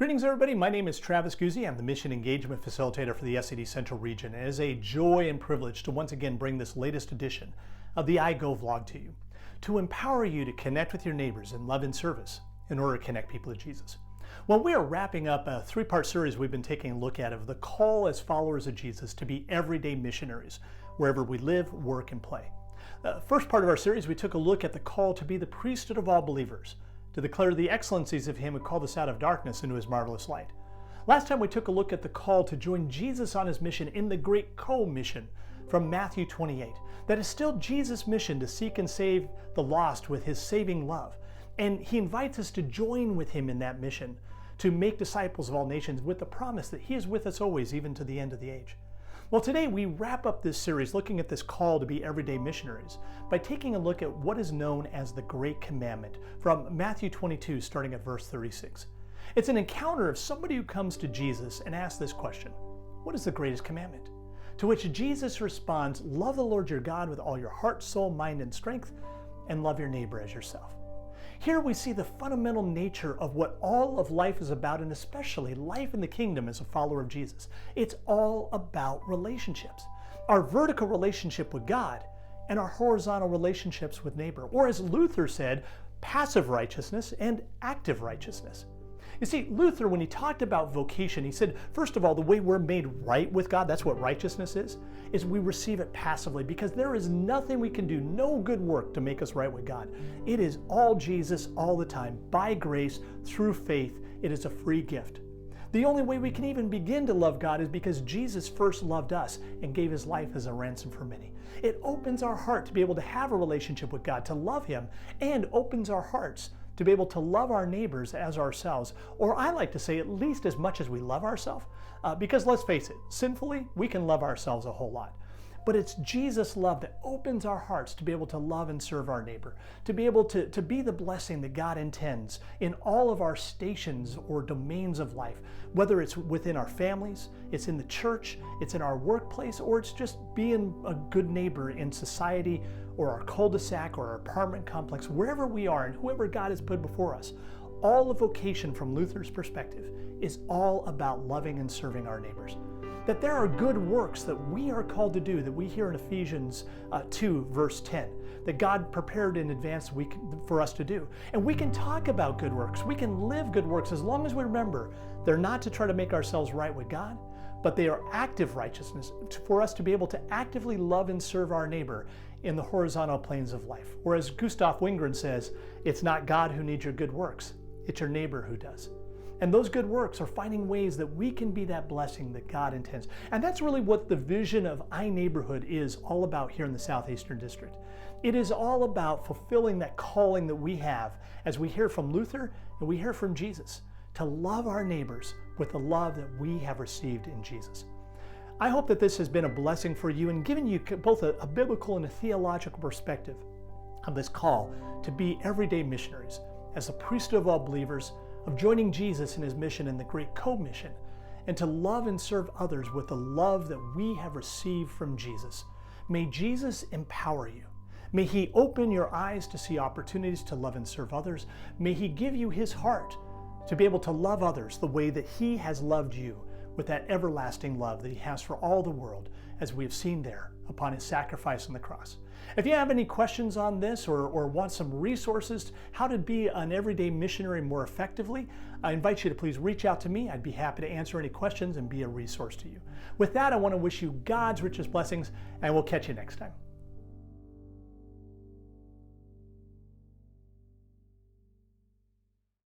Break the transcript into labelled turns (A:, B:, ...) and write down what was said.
A: Greetings everybody, my name is Travis Guse. I'm the Mission Engagement Facilitator for the SAD Central Region. It is a joy and privilege to once again bring this latest edition of the iGo vlog to you, to empower you to connect with your neighbors in love and service in order to connect people to Jesus. Well, we are wrapping up a three-part series we've been taking a look at of the call as followers of Jesus to be everyday missionaries, wherever we live, work, and play. The first part of our series, we took a look at the call to be the priesthood of all believers, to declare the excellencies of Him who called us out of darkness into His marvelous light. Last time we took a look at the call to join Jesus on His mission in the Great Commission from Matthew 28. That is still Jesus' mission to seek and save the lost with His saving love. And He invites us to join with Him in that mission, to make disciples of all nations with the promise that He is with us always, even to the end of the age. Well, today we wrap up this series looking at this call to be everyday missionaries by taking a look at what is known as the Great Commandment from Matthew 22, starting at verse 36. It's an encounter of somebody who comes to Jesus and asks this question: what is the greatest commandment? To which Jesus responds, love the Lord your God with all your heart, soul, mind, and strength, and love your neighbor as yourself. Here we see the fundamental nature of what all of life is about, and especially life in the kingdom as a follower of Jesus. It's all about relationships. Our vertical relationship with God and our horizontal relationships with neighbor. Or as Luther said, passive righteousness and active righteousness. You see, Luther, when he talked about vocation, he said, first of all, the way we're made right with God, that's what righteousness is we receive it passively, because there is nothing we can do, no good work to make us right with God. It is all Jesus all the time, by grace, through faith. It is a free gift. The only way we can even begin to love God is because Jesus first loved us and gave His life as a ransom for many. It opens our heart to be able to have a relationship with God, to love Him, and opens our hearts to be able to love our neighbors as ourselves, or I like to say at least as much as we love ourselves, because let's face it, sinfully, we can love ourselves a whole lot. But it's Jesus' love that opens our hearts to be able to love and serve our neighbor, to be able to be the blessing that God intends in all of our stations or domains of life, whether it's within our families, it's in the church, it's in our workplace, or it's just being a good neighbor in society, or our cul-de-sac, or our apartment complex, wherever we are and whoever God has put before us. All of vocation from Luther's perspective is all about loving and serving our neighbors. That there are good works that we are called to do, that we hear in Ephesians 2, verse 10, that God prepared in advance for us to do. And we can talk about good works. We can live good works as long as we remember they're not to try to make ourselves right with God, but they are active righteousness for us to be able to actively love and serve our neighbor in the horizontal planes of life. Or as Gustav Wingren says, it's not God who needs your good works, it's your neighbor who does. And those good works are finding ways that we can be that blessing that God intends. And that's really what the vision of iNeighborhood is all about here in the Southeastern District. It is all about fulfilling that calling that we have, as we hear from Luther and we hear from Jesus, to love our neighbors with the love that we have received in Jesus. I hope that this has been a blessing for you and given you both a biblical and a theological perspective of this call to be everyday missionaries as a priesthood of all believers, of joining Jesus in His mission in the Great Commission, and to love and serve others with the love that we have received from Jesus. May Jesus empower you. May He open your eyes to see opportunities to love and serve others. May He give you His heart to be able to love others the way that He has loved you, with that everlasting love that He has for all the world, as we have seen there upon His sacrifice on the cross. If you have any questions on this or want some resources how to be an everyday missionary more effectively, I invite you to please reach out to me. I'd be happy to answer any questions and be a resource to you. With that, I want to wish you God's richest blessings, and we'll catch you next time.